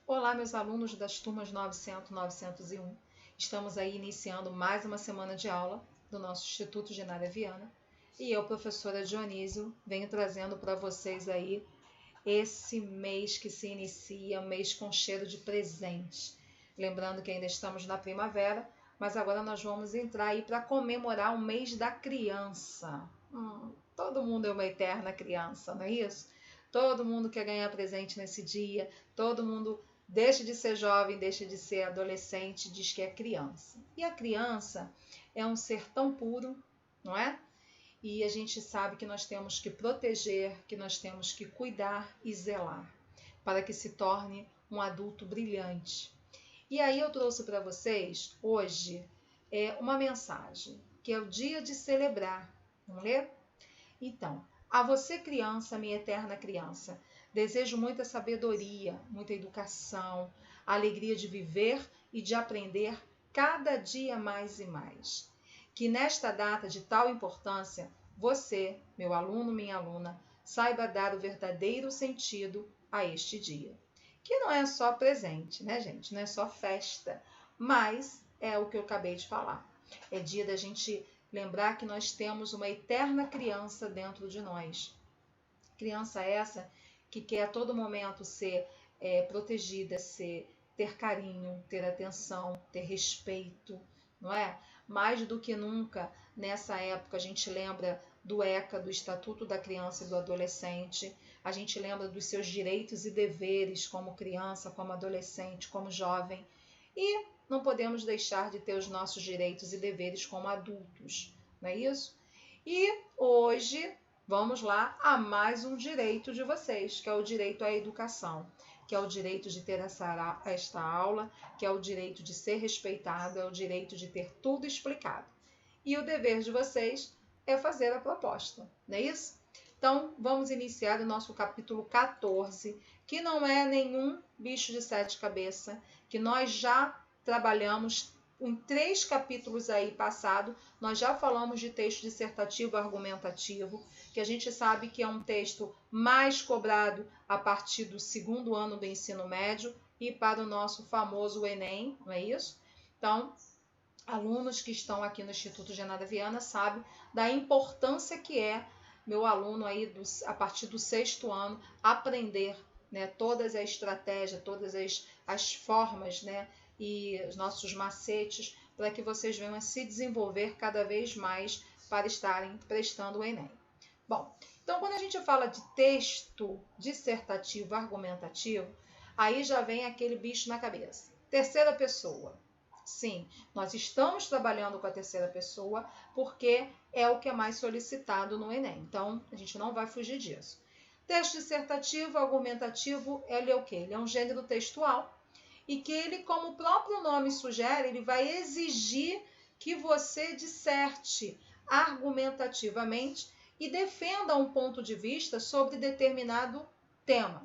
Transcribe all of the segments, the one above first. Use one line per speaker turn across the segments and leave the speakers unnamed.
Olá, meus alunos das turmas 900, 901. Estamos aí iniciando mais uma semana de aula do nosso Instituto Genária Viana. E eu, professora Dionísio, venho trazendo para vocês aí esse mês que se inicia, um mês com cheiro de presente. Lembrando que ainda estamos na primavera, mas agora nós vamos entrar aí para comemorar o mês da criança. Todo mundo é uma eterna criança, não é isso? Todo mundo quer ganhar presente nesse dia, todo mundo deixa de ser jovem, deixa de ser adolescente, diz que é criança. E a criança é um ser tão puro, não é? E a gente sabe que nós temos que proteger, que nós temos que cuidar e zelar, para que se torne um adulto brilhante. E aí eu trouxe para vocês, hoje, uma mensagem, que é o dia de celebrar. Vamos ler? Então, a você criança, minha eterna criança, desejo muita sabedoria, muita educação, a alegria de viver e de aprender cada dia mais e mais. Que nesta data de tal importância, você, meu aluno, minha aluna, saiba dar o verdadeiro sentido a este dia. Que não é só presente, né, gente? Não é só festa, mas é o que eu acabei de falar. É dia da gente lembrar que nós temos uma eterna criança dentro de nós. Criança essa que quer a todo momento ser protegida, ter carinho, ter atenção, ter respeito, não é? Mais do que nunca, nessa época, a gente lembra do ECA, do Estatuto da Criança e do Adolescente, a gente lembra dos seus direitos e deveres como criança, como adolescente, como jovem, e não podemos deixar de ter os nossos direitos e deveres como adultos, não é isso? E hoje vamos lá a mais um direito de vocês, que é o direito à educação, que é o direito de ter esta aula, que é o direito de ser respeitado, é o direito de ter tudo explicado. E o dever de vocês é fazer a proposta, não é isso? Então, vamos iniciar o nosso capítulo 14, que não é nenhum bicho de sete cabeças, que nós já trabalhamos em 3 capítulos aí passado, nós já falamos de texto dissertativo argumentativo, que a gente sabe que é um texto mais cobrado a partir do 2º ano do ensino médio e para o nosso famoso Enem, não é isso? Então, alunos que estão aqui no Instituto Genária Viana sabem da importância que é meu aluno aí a partir do 6º ano aprender, né, todas as estratégias, todas as formas, né, e os nossos macetes para que vocês venham a se desenvolver cada vez mais para estarem prestando o Enem. Bom, então quando a gente fala de texto dissertativo argumentativo, aí já vem aquele bicho na cabeça. Terceira pessoa. Sim, nós estamos trabalhando com a terceira pessoa porque é o que é mais solicitado no Enem. Então, a gente não vai fugir disso. Texto dissertativo argumentativo, ele é o quê? Ele é um gênero textual e que ele, como o próprio nome sugere, ele vai exigir que você disserte argumentativamente e defenda um ponto de vista sobre determinado tema.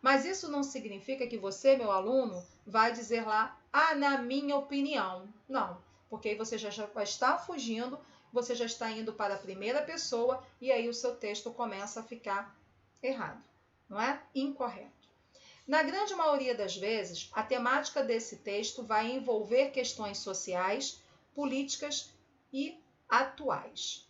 Mas isso não significa que você, meu aluno, vai dizer lá, na minha opinião. Não, porque aí você já vai estar fugindo, você já está indo para a primeira pessoa e aí o seu texto começa a ficar errado, não é? Incorreto. Na grande maioria das vezes, a temática desse texto vai envolver questões sociais, políticas e atuais.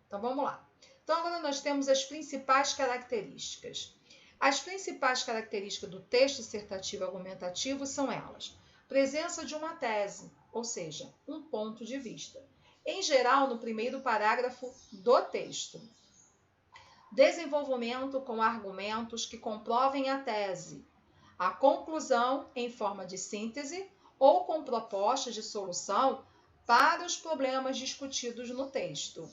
Então, vamos lá. Então, agora nós temos as principais características. As principais características do texto dissertativo argumentativo são elas: presença de uma tese, ou seja, um ponto de vista. Em geral, no primeiro parágrafo do texto. Desenvolvimento com argumentos que comprovem a tese. A conclusão em forma de síntese ou com propostas de solução para os problemas discutidos no texto.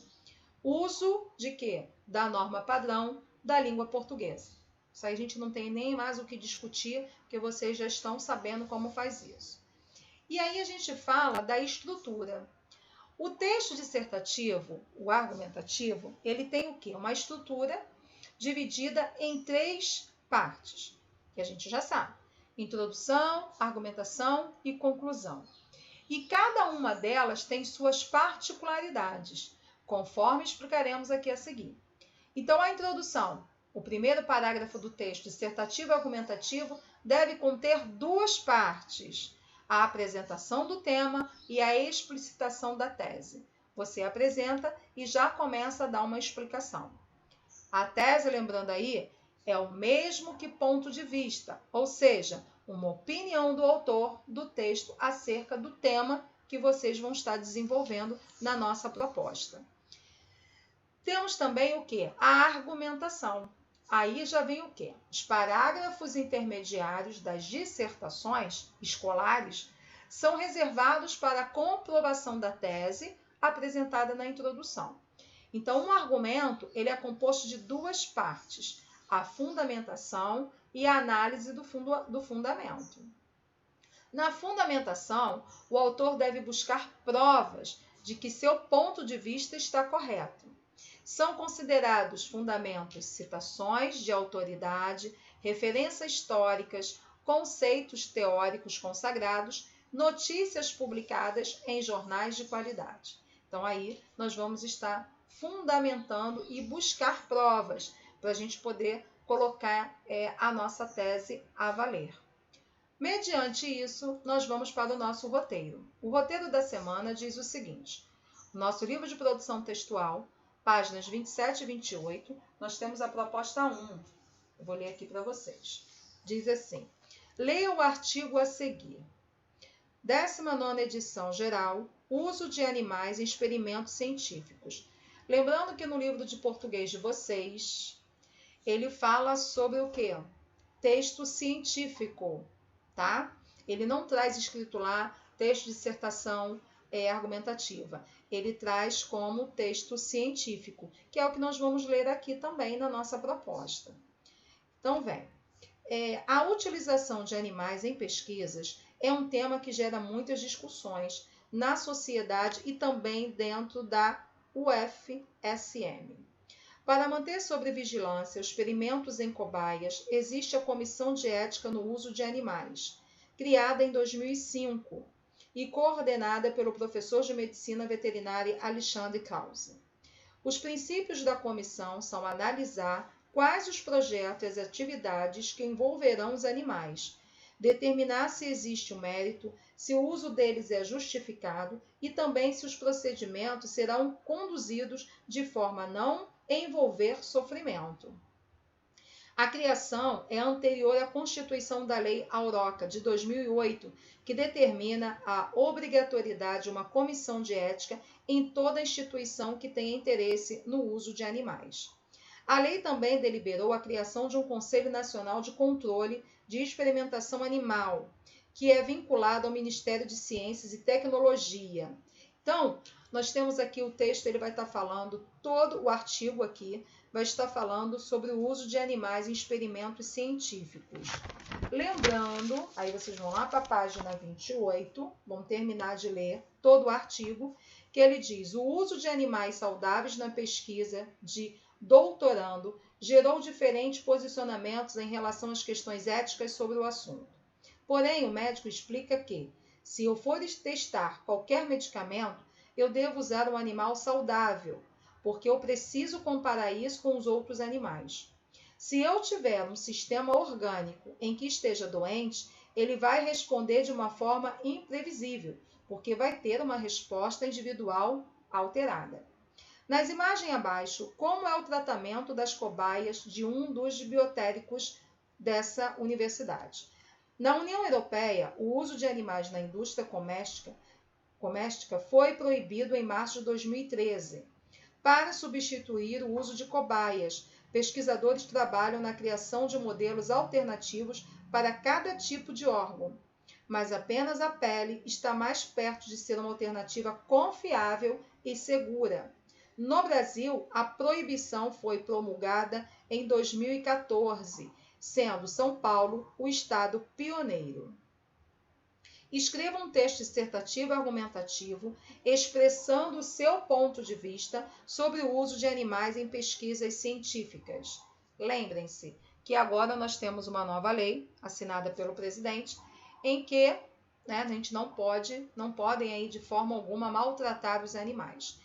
Uso de quê? Da norma padrão da língua portuguesa. Isso aí a gente não tem nem mais o que discutir, porque vocês já estão sabendo como faz isso. E aí a gente fala da estrutura. O texto dissertativo, o argumentativo, ele tem o quê? Uma estrutura dividida em 3 partes, que a gente já sabe: introdução, argumentação e conclusão. E cada uma delas tem suas particularidades, conforme explicaremos aqui a seguir. Então, a introdução o primeiro parágrafo do texto dissertativo e argumentativo deve conter duas partes: a apresentação do tema e a explicitação da tese. Você apresenta e já começa a dar uma explicação. A tese, lembrando aí, é o mesmo que ponto de vista, ou seja, uma opinião do autor do texto acerca do tema que vocês vão estar desenvolvendo na nossa proposta. Temos também o quê? A argumentação. Aí já vem o quê? Os parágrafos intermediários das dissertações escolares são reservados para a comprovação da tese apresentada na introdução. Então, um argumento ele é composto de duas partes: a fundamentação e a análise do fundamento. Na fundamentação, o autor deve buscar provas de que seu ponto de vista está correto. São considerados fundamentos citações de autoridade, referências históricas, conceitos teóricos consagrados, notícias publicadas em jornais de qualidade. Então, aí nós vamos estar fundamentando e buscar provas para a gente poder colocar a nossa tese a valer. Mediante isso, nós vamos para o nosso roteiro. O roteiro da semana diz o seguinte: nosso livro de produção textual, páginas 27 e 28, nós temos a proposta 1. Eu vou ler aqui para vocês. Diz assim: leia o artigo a seguir. 19ª edição geral, uso de animais em experimentos científicos. Lembrando que no livro de português de vocês, ele fala sobre o quê? Texto científico, tá? Ele não traz escrito lá texto de dissertação argumentativa. Ele traz como texto científico, que é o que nós vamos ler aqui também na nossa proposta. Então, vem. A utilização de animais em pesquisas é um tema que gera muitas discussões na sociedade e também dentro da UFSM. Para manter sob vigilância os experimentos em cobaias, existe a Comissão de Ética no Uso de Animais, criada em 2005 e coordenada pelo professor de Medicina Veterinária Alexandre Krause. Os princípios da comissão são analisar quais os projetos e as atividades que envolverão os animais, determinar se existe o mérito, se o uso deles é justificado e também se os procedimentos serão conduzidos de forma a não envolver sofrimento. A criação é anterior à constituição da Lei Auroca, de 2008, que determina a obrigatoriedade de uma comissão de ética em toda instituição que tenha interesse no uso de animais. A lei também deliberou a criação de um Conselho Nacional de Controle de Experimentação Animal, que é vinculado ao Ministério de Ciências e Tecnologia. Então, nós temos aqui o texto, ele vai estar falando, todo o artigo aqui vai estar falando sobre o uso de animais em experimentos científicos. Lembrando, aí vocês vão lá para a página 28, vão terminar de ler todo o artigo, que ele diz: o uso de animais saudáveis na pesquisa de doutorando gerou diferentes posicionamentos em relação às questões éticas sobre o assunto. Porém, o médico explica que, se eu for testar qualquer medicamento, eu devo usar um animal saudável, porque eu preciso comparar isso com os outros animais. Se eu tiver um sistema orgânico em que esteja doente, ele vai responder de uma forma imprevisível, porque vai ter uma resposta individual alterada. Nas imagens abaixo, como é o tratamento das cobaias de um dos biotéricos dessa universidade. Na União Europeia, o uso de animais na indústria doméstica foi proibido em março de 2013. Para substituir o uso de cobaias, pesquisadores trabalham na criação de modelos alternativos para cada tipo de órgão, mas apenas a pele está mais perto de ser uma alternativa confiável e segura. No Brasil, a proibição foi promulgada em 2014, sendo São Paulo o estado pioneiro. Escreva um texto dissertativo e argumentativo expressando o seu ponto de vista sobre o uso de animais em pesquisas científicas. Lembrem-se que agora nós temos uma nova lei assinada pelo presidente em que a gente não podem aí de forma alguma maltratar os animais.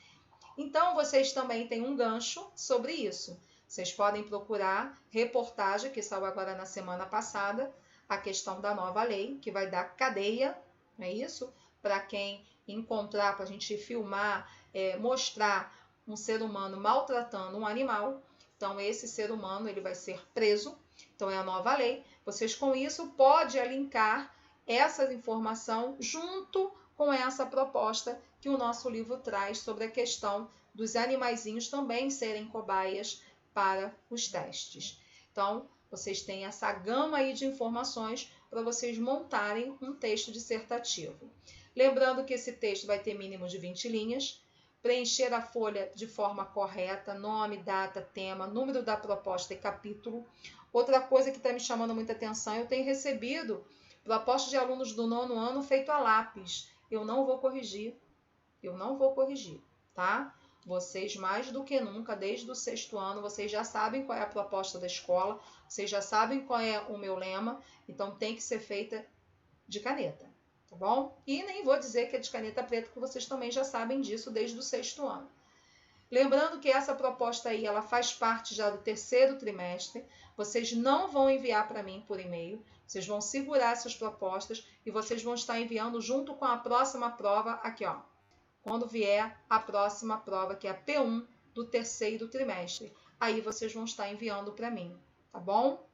Então, vocês também têm um gancho sobre isso. Vocês podem procurar reportagem que saiu agora na semana passada, a questão da nova lei, que vai dar cadeia, não é isso? Para quem encontrar, para a gente filmar, mostrar um ser humano maltratando um animal. Então, esse ser humano ele vai ser preso. Então, é a nova lei. Vocês, com isso, podem linkar essa informação junto com essa proposta que o nosso livro traz sobre a questão dos animaizinhos também serem cobaias para os testes. Então, vocês têm essa gama aí de informações para vocês montarem um texto dissertativo. Lembrando que esse texto vai ter mínimo de 20 linhas, preencher a folha de forma correta, nome, data, tema, número da proposta e capítulo. Outra coisa que está me chamando muita atenção, eu tenho recebido propostas de alunos do 9º ano feito a lápis. Eu não vou corrigir, tá? Vocês, mais do que nunca, desde o 6º ano, vocês já sabem qual é a proposta da escola, vocês já sabem qual é o meu lema, então tem que ser feita de caneta, tá bom? E nem vou dizer que é de caneta preta, porque vocês também já sabem disso desde o 6º ano. Lembrando que essa proposta aí, ela faz parte já do 3º trimestre, vocês não vão enviar para mim por e-mail, vocês vão segurar essas propostas e vocês vão estar enviando junto com a próxima prova aqui, ó. Quando vier a próxima prova, que é a P1 do 3º trimestre. Aí vocês vão estar enviando para mim, tá bom?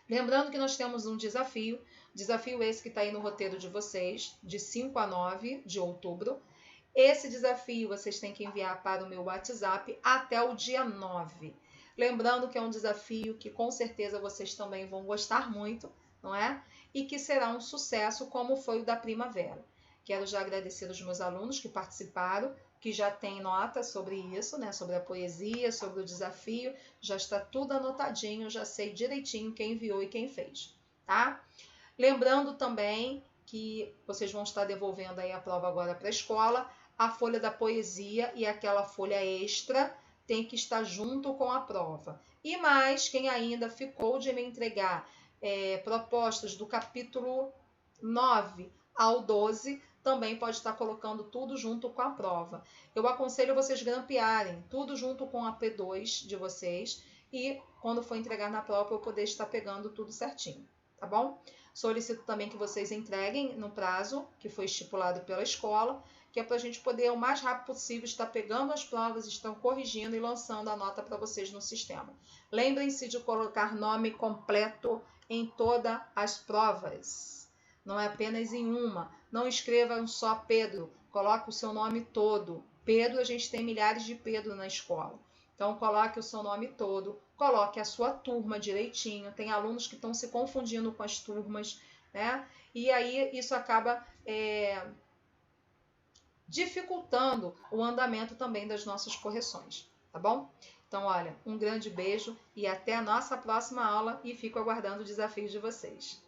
Lembrando que nós temos um desafio esse que está aí no roteiro de vocês, de 5 a 9 de outubro. Esse desafio vocês têm que enviar para o meu WhatsApp até o dia 9. Lembrando que é um desafio que com certeza vocês também vão gostar muito, não é? E que será um sucesso como foi o da primavera. Quero já agradecer os meus alunos que participaram, que já têm nota sobre isso, né? Sobre a poesia, sobre o desafio. Já está tudo anotadinho, já sei direitinho quem enviou e quem fez, tá? Lembrando também que vocês vão estar devolvendo aí a prova agora para a escola. A folha da poesia e aquela folha extra tem que estar junto com a prova. E mais, quem ainda ficou de me entregar propostas do capítulo 9 ao 12, também pode estar colocando tudo junto com a prova. Eu aconselho vocês grampearem tudo junto com a P2 de vocês e quando for entregar na prova eu poder estar pegando tudo certinho, tá bom? Solicito também que vocês entreguem no prazo que foi estipulado pela escola, que é para a gente poder, o mais rápido possível, estar pegando as provas, estão corrigindo e lançando a nota para vocês no sistema. Lembrem-se de colocar nome completo em todas as provas, não é apenas em uma. Não escrevam só Pedro, coloque o seu nome todo. Pedro, a gente tem milhares de Pedro na escola. Então, coloque o seu nome todo, coloque a sua turma direitinho. Tem alunos que estão se confundindo com as turmas, né? E aí isso acaba dificultando o andamento também das nossas correções, tá bom? Então, olha, um grande beijo e até a nossa próxima aula e fico aguardando o desafio de vocês.